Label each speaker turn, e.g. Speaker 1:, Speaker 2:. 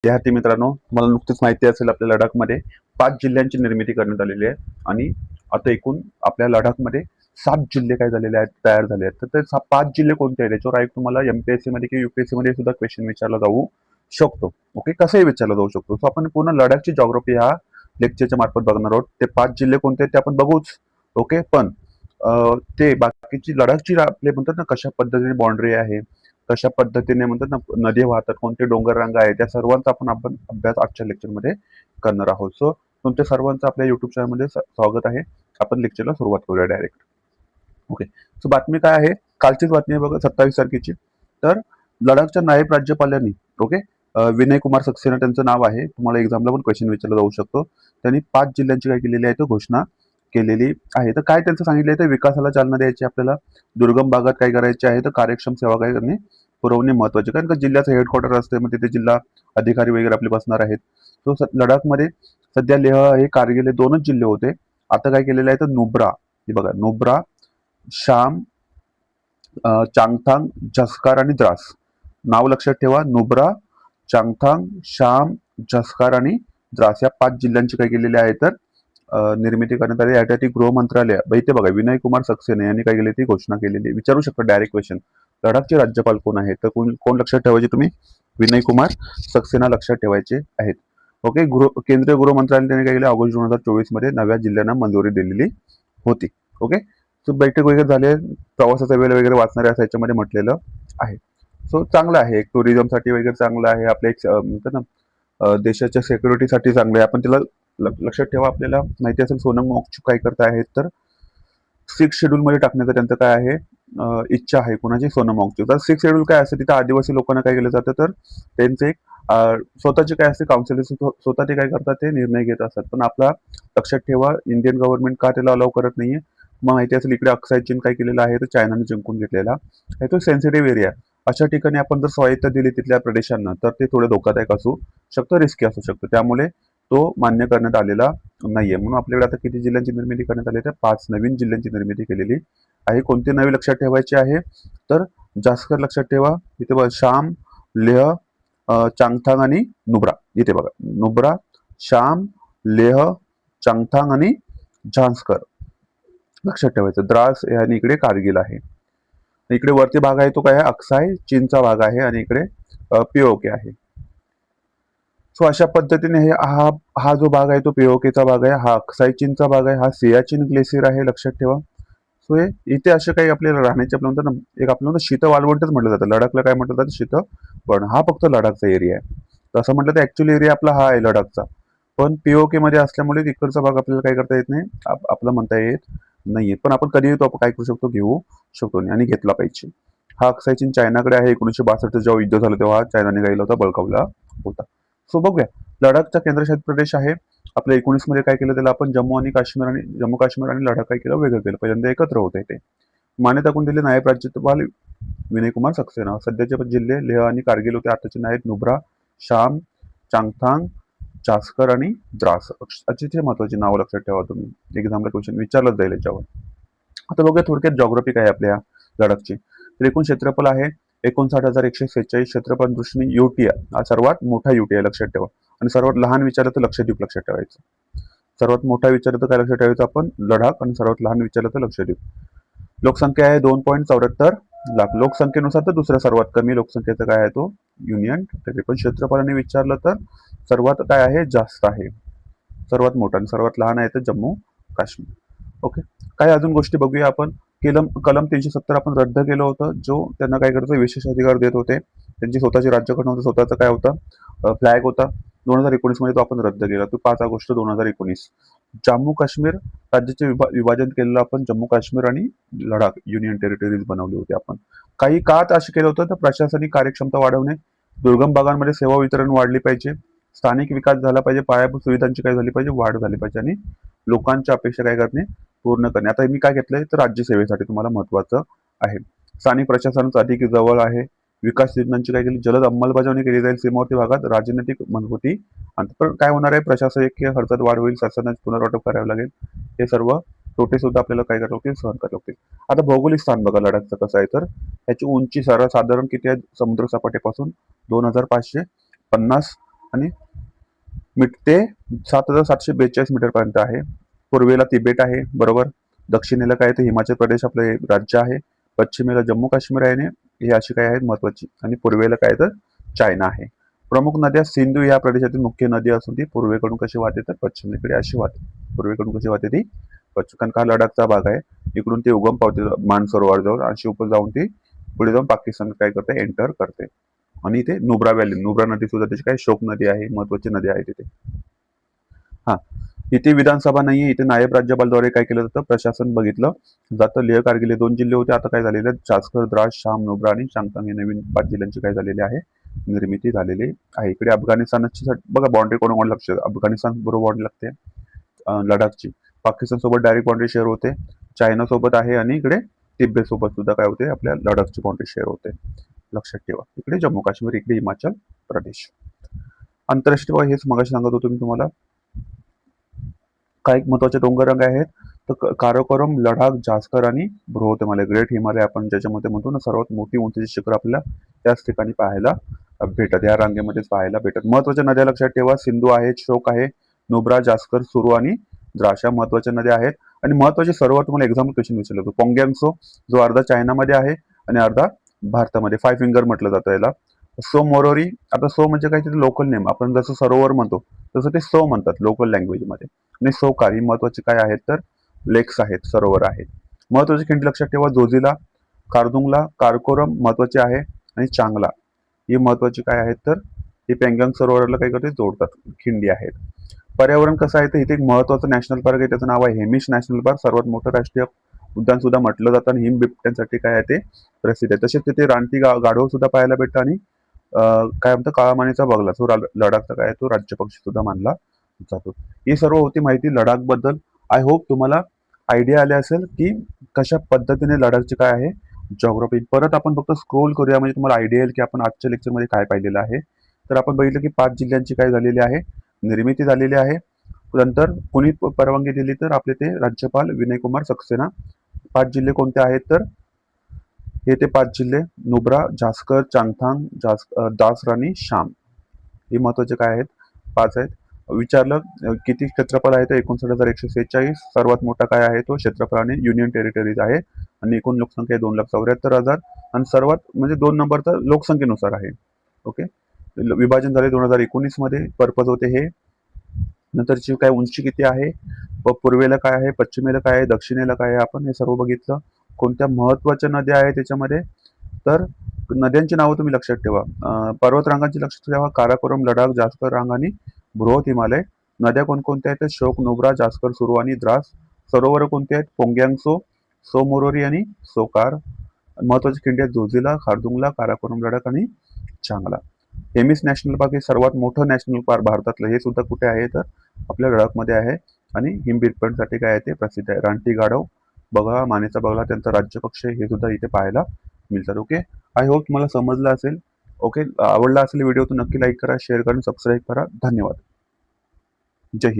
Speaker 1: विद्यार्थी मित्रांनो, मला नुकतीच माहिती असेल आपल्या लडाखमध्ये 5 जिल्ह्यांची निर्मिती करण्यात आलेली आहे आणि आता एकूण आपल्या लडाखमध्ये 7 जिल्हे काय झालेले आहेत, तयार झाले आहेत. तर ते 5 जिल्हे कोणते आहेत याच्यावर तुम्हाला एमपीएससी मध्ये किंवा यूपीएससी मध्ये सुद्धा क्वेश्चन विचारला जाऊ शकतो. ओके, कसंही विचारला जाऊ शकतो. सो आपण पूर्ण लडाखची जॉग्राफी ह्या लेक्चरच्या मार्फत बघणार आहोत. ते 5 जिल्हे कोणते आहेत ते आपण बघूच. ओके, पण ते बाकीची लडाखची आपले म्हणतात ना कशा पद्धतीने बाउंड्री आहे, कशा पद्धतीने म्हणतात ना नदी वाहतात, कोणते डोंगर रांगा आहेत, त्या सर्वांचा आपण अभ्यास आजच्या लेक्चरमध्ये करणार आहोत. सो तुमच्या सर्वांचं आपल्या युट्यूब चॅनलमध्ये स्वागत आहे. आपण लेक्चरला सुरुवात करूया डायरेक्ट. ओके, सो बातमी काय आहे? कालचीच बातमी आहे बघा, 27 तारखेची. तर लडाखच्या नायब राज्यपालांनी ओके विनय कुमार सक्सेना त्यांचं नाव आहे. तुम्हाला एक्झामला पण क्वेश्चन विचारला जाऊ शकतो. त्यांनी 5 जिल्ह्यांची काय केलेली आहे, तो घोषणा केलेली आहे. तर काय त्यांचं सांगितलं आहे, तर विकासाला चालना द्यायची आपल्याला, दुर्गम भागात काय करायचे आहे, तर कार्यक्षम सेवा काय करणे पुरवणे महत्वाचे. कारण का जिल्ह्याचं हेडक्वार्टर असते, मग तिथे जिल्हा अधिकारी वगैरे आपले बसणार आहेत. तो लडाखमध्ये सध्या लेह हे कारगिल हे 2च जिल्हे होते. आता काय केलेलं आहे, तर नुब्रा, हे बघा नुब्रा, शाम, चांगथांग, झस्कार आणि द्रास. नाव लक्षात ठेवा, नुब्रा, चांगथांग, शाम, झस्कार आणि द्रास या 5 जिल्ह्यांची काय केलेली आहे, तर निर्मिती करण्यात आली. यासाठी गृह मंत्रालय इथे बघा विनय कुमार सक्सेना यांनी काय केली, ती घोषणा केलेली. विचारू शकता डायरेक्ट क्वेश्चन, लडाखचे राज्यपाल कोण आहेत, तर कोण लक्षात ठेवायचे तुम्ही? विनय कुमार सक्सेना लक्षात ठेवायचे आहेत. ओके, केंद्रीय गृह मंत्रालयाने काय केलं, ऑगस्ट 2024 मध्ये नव्या जिल्ह्यांना मंजुरी दिलेली होती. ओके, सो बैठक वगैरे झाले, प्रवासाचा वेळ वगैरे वाचणारे असं याच्यामध्ये म्हटलेलं आहे. सो चांगलं आहे, एक टुरिझमसाठी वगैरे चांगलं आहे, आपल्या एक म्हणतात ना देशाच्या सिक्युरिटीसाठी चांगलं आहे. आपण त्याला लक्षात ठेवा, आपल्याला माहिती असेल सोनम मोंगचूक काय करत आहेत, तर 6 शेड्यूल मध्ये टाकण्याचं त्यांचं काय आहे, इच्छा आहे. कोणाची? सोनम मोंगचूक. तर 6 शेड्यूल काय असतं, तिथं आदिवासी लोकांना काय केलं जातं, तर त्यांचे एक स्वतःचे काय असते काउन्सिल, स्वतः ते काय करतात, ते निर्णय घेत असतात. पण आपला लक्षात ठेवा, इंडियन गव्हर्नमेंट का त्याला अलाव करत नाहीये. मग माहिती असेल इकडे अक्साई चीन काय केलेलं आहे, तर चायनाने जिंकून घेतलेला आहे. तो सेन्सिटिव्ह एरिया. अशा ठिकाणी आपण जर स्वायत्ता दिली तिथल्या प्रदेशांना, तर ते थोडे धोकादायक असू शकतं, रिस्की असू शकतं. त्यामुळे तो मान्य करण्यात आलेला नाहीये. म्हणून आपल्याकडे आता किती जिल्ह्यांची निर्मिती करण्यात आली, तर 5 नवीन जिल्ह्यांची निर्मिती केलेली आहे. कोणते नवे लक्षात ठेवायचे आहे, तर जास्कर लक्षात ठेवा. इथे बघा शाम, लेह, चांगथांग आणि नुब्रा. इथे बघा नुब्रा, शाम, लेह, चांगथांग आणि झांस्कर लक्षात ठेवायचं. द्रास आणि इकडे कारगिल आहे. इकडे वरती भाग आहे तो काय आहे, अक्साय चीनचा भाग आहे आणि इकडे पीओके आहे. सो अशा पद्धतीने हा जो भाग आहे तो पीओकेचा भाग आहे, हा अक्साई चीनचा भाग आहे, हा सियाचीन ग्लेशियर आहे, लक्षात ठेवा. सो हे इथे असे काही आपल्याला राहण्याचे आपलं म्हणतात ना, एक आपल्याला शीत वाळवंटच म्हटलं जातं. लडाखला काय म्हटलं जातं, शीत पण हा फक्त लडाखचा एरिया आहे. तसं म्हटलं तर ऍक्च्युअली एरिया आपला हा आहे लडाखचा, पण पीओके मध्ये असल्यामुळे तिकडचा भाग आपल्याला काय करता येत नाही, आपलं म्हणता येत नाहीये. पण आपण कधी तो आपण काय करू शकतो, घेऊ शकतो आणि घेतला पाहिजे. हा अक्साई चीन चायनाकडे आहे. 1962 जेव्हा युद्ध झालं तेव्हा चायनाने गायला होता, बळकावला होता. सो बघूया, लडाखचा केंद्रशासित प्रदेश आहे. आपल्या 19 मध्ये काय केलं, त्याला आपण जम्मू काश्मीर आणि लडाख काय केलं, वेगळं केलं. पहिल्यांदा एकत्र होते ते. मान्यता कोण दिली? नायब राज्यपाल विनय कुमार सक्सेना. सध्याचे जिल्हे लेह आणि कारगिल होते, आताचे नाहीत. नुब्रा, शाम, चांगथांग, चास्कर आणि द्रास. अतिशय महत्वाची नावं लक्षात ठेवा तुम्ही, एक्झामला क्वेश्चन विचारलं जाईल याच्यावर. आता बघूया थोडक्यात जॉग्राफी काय आपल्या लडाखची. तर एकूण क्षेत्रफळ आहे 59,146. क्षेत्रफळ दृष्टीने युटीआ हा सर्वात मोठा युटीआ लक्षात ठेवा. आणि सर्वात लहान विचारलं तर लक्षद्वीप लक्षात ठेवायचं. सर्वात मोठा विचारलं तर काय लक्षात ठेवायचं आपण, लडाख. आणि सर्वात लहान विचारलं तर लक्षद्वीप. लोकसंख्या आहे 2.74 लाख. लोकसंख्येनुसार तर दुसऱ्या सर्वात कमी लोकसंख्येचा काय आहे, तो युनियन टेरिटरी. पण क्षेत्रफळाने विचारलं तर सर्वात काय आहे, जास्त आहे. सर्वात मोठा आणि सर्वात लहान आहे तर जम्मू काश्मीर. ओके, काही अजून गोष्टी बघूया आपण. कलम 370 आपण रद्द केलं होतं, जो त्यांना काय करतो, विशेष अधिकार देत होते. त्यांची स्वतःची राज्यघटना होती, स्वतःचा काय होता, फ्लॅग होता. 2019 मध्ये तो आपण रद्द केला, तो 5 ऑगस्ट 2019. जम्मू काश्मीर राज्याचे विभाजन केलेलं आपण, जम्मू काश्मीर आणि लडाख युनियन टेरिटरीज बनवली होती आपण. काही का असं केलं होतं, तर प्रशासनिक कार्यक्षमता वाढवणे, दुर्गम भागांमध्ये सेवा वितरण वाढली पाहिजे, स्थानिक विकास झाला पाहिजे, पायाभूत सुविधांची काय झाली पाहिजे, वाढ झाली पाहिजे, आणि लोकांच्या अपेक्षा काय करणे, पूर्ण करणे. आता मी काय घेतलंय, तर राज्यसेवेसाठी तुम्हाला महत्वाचं आहे. स्थानिक प्रशासनाचं अधिक जवळ आहे. विकास योजनांची काय केली, जलद अंमलबजावणी केली जाईल. सीमावर्ती भागात राजनैतिक मजबूती. आणि पण काय होणार आहे, प्रशासकीय खर्चात वाढ होईल, शासनाचे पुनर्वाटप करावे लागेल. हे सर्व तोटे सुद्धा आपल्याला काय करावं लागतील, सहन करावं लागतील. आता भौगोलिक स्थान बघा लडाखचं कसं आहे, तर याची उंची साधारण किती आहे, समुद्र सपाटीपासून 2550 आणि ते 7,742 मीटर पर्यंत आहे. पूर्वेला तिबेट आहे, बरोबर. दक्षिणेला काय तर हिमाचल प्रदेश आपलं हे राज्य आहे. पश्चिमेला जम्मू काश्मीर आहे, हे अशी काय आहेत महत्वाची. आणि पूर्वेला काय तर चायना आहे. प्रमुख नद्या सिंधू या प्रदेशातील मुख्य नदी असून ती पूर्वेकडून कशी वाहते तर पश्चिमेकडे अशी वाहते. पूर्वेकडून कशी वाहते ती पश्चिम, कारण का लडाखचा भाग आहे. इकडून ते उगम पावते मानसरोवर जवळ, अशी ऊपर जाऊन ती पुढे जाऊन पाकिस्तान काय करते एंटर करते. आणि इथे नुब्रा व्हॅली, नुब्रा नदी सुद्धा त्याची काय शोक नदी आहे, महत्वाची नदी आहे तिथे. हा, इथे विधानसभा नाहीये, इथे नायब राज्यपालद्वारे काय केलं जातं प्रशासन बघितलं जातं. लेह कारगिल हे 2 जिल्हे होते, आता काय झालेले आहेत जास्कर, द्रास, शाम, नुब्रा आणि चांगथांग हे नवीन 5 जिल्ह्यांची काय झालेली आहे निर्मिती झालेली आहे. इकडे अफगाणिस्तानची बघा बाउंड्री कोण लक्ष, अफगाणिस्तान बरोबर बाउंड्री लागते लडाखची. पाकिस्तान सोबत डायरेक्ट बाउंड्री शेअर होते, चायना सोबत आहे, आणि इकडे तिबेट सोबत सुद्धा काय होते आपल्या लडाखची बाउंड्री शेअर होते. लक्षात ठेवा, इकडे जम्मू काश्मीर, इकडे हिमाचल प्रदेश. आंतरराष्ट्रीय हेच मगाशी सांगत होतो मी तुम्हाला. काही महत्वाचे डोंगर आहेत तर काराकोरम, लडाख, जास्कर आणि बृहत हिमालय, ग्रेट हिमालय आपण ज्याच्यामध्ये म्हणतो ना सर्वात मोठी उंचीची शिखर आपल्याला त्याच ठिकाणी पाहायला भेटत, या रांगेमध्येच पाहायला भेटत. महत्वाच्या नद्या लक्षात ठेवा, सिंधू आहे, शोक आहे, नुब्रा, जास्कर, सुरू आणि द्रास या महत्वाच्या नद्या आहेत. आणि महत्वाचे सरोवर तुम्हाला एक्झाम्पल क्वेश्चन विचारलं होतं, पोंग्यांगसो जो अर्धा चायनामध्ये आहे आणि अर्धा भारतामध्ये, 5 फिंगर म्हटलं जातं याला. सो मोरोरी, आता सो म्हणजे काय तिथे लोकल नेम, आपण जसं सरोवर म्हणतो तसं ते सो म्हणतात लोकल लँग्वेजमध्ये. आणि सोकार ही महत्वाची काय आहेत तर लेक्स आहेत, सरोवर आहेत. महत्वाची खिंडी लक्षात ठेवा, जोजिला, कार्दुंगला, कारकोरम महत्वाचे आहे, आणि चांगला ही महत्वाची काय आहेत तर हे पेंगांग सरोवराला काय करते जोडतात, खिंडी आहेत. पर्यावरण कसं आहे तर इथे एक महत्वाचं नॅशनल पार्क आहे, त्याचं नाव आहे हेमिश नॅशनल पार्क, सर्वात मोठं राष्ट्रीय उद्यान सुद्धा म्हटलं जातं, आणि हिम बिबट्यांसाठी काय आहे ते प्रसिद्ध आहे. तसेच तिथे रानटी गाढव सुद्धा पाहायला भेटतं, आणि काय म्हणतं काळा मानेचा बगला, तो लडाखचा काय तो राज्य पक्षी सुद्धा मानला जातो. ही सर्व होती माहिती लडाख बद्दल. आय होप तुम्हाला आयडिया आले असेल की कशा पद्धतीने लडाखची काय आहे जॉग्राफी. परत आपण फक्त स्क्रोल करूया म्हणजे तुम्हाला आयडिया येईल की आपण आजच्या लेक्चरमध्ये काय पाहिलेलं आहे. तर आपण बघितलं की 5 जिल्ह्यांची काय झालेली आहे निर्मिती झालेली आहे. नंतर कोणी परवानगी दिली तर आपले ते राज्यपाल विनय कुमार सक्सेना. 5 जिल्हे कोणते आहेत तर हे ते 5 जिल्हे नुब्रा, जास्कर, चांगथांग, दास, राणी, शाम हे महत्वाचे काय आहेत 5 आहेत. विचारलं किती क्षेत्रफळ आहे तर 59,146. सर्वात मोठा काय आहे तो क्षेत्रफळाने युनियन टेरिटरीज आहे, आणि एकूण लोकसंख्या 2,74,000. आणि सर्वात म्हणजे 2 नंबर तर लोकसंख्येनुसार आहे. ओके, विभाजन झाले 2019 मध्ये. पर्पज होते हे. नंतरची काय उंची किती आहे, पूर्वेला काय आहे, पश्चिमेला काय आहे, दक्षिणेला काय आहे, आपण हे सर्व बघितलं. कोणत्या महत्वाच्या नद्या आहेत त्याच्यामध्ये तर नद्यांची नावं तुम्ही लक्षात ठेवा. पर्वतरांगांची लक्षात ठेवा, काराकोरम, लडाख, जास्कर रांग आणि बृहत हिमालय. नद्या कोणकोणत्या आहेत, शोक, नुब्रा, जास्कर, सुरू आणि द्रास. सरोवर कोणते आहेत, पोंग्यांगसो, सो मोरोरी आणि सोकार. महत्वाची खिंडी आहेत, जोजिला, खारदुंगला, काराकोरम, लडाख आणि चांगला. हेमिस नॅशनल पार्क हे सर्वात मोठं नॅशनल पार्क भारतातलं, हे सुद्धा कुठे आहे तर आपल्या लडाखमध्ये आहे, आणि हिमबिबट्यांसाठी काय आहे ते प्रसिद्ध आहे. रानटी गाढव, बगळा, मानेचा बगळा त्यांचा राज्य पक्ष हे सुद्धा इथे पाहायला मिळतात. ओके, आय होप तुम्हाला समजलं असेल. ओके, आवडला असेल व्हिडिओ तर नक्की लाईक करा, शेअर करा, सबस्क्राईब करा. धन्यवाद. जय हिंद.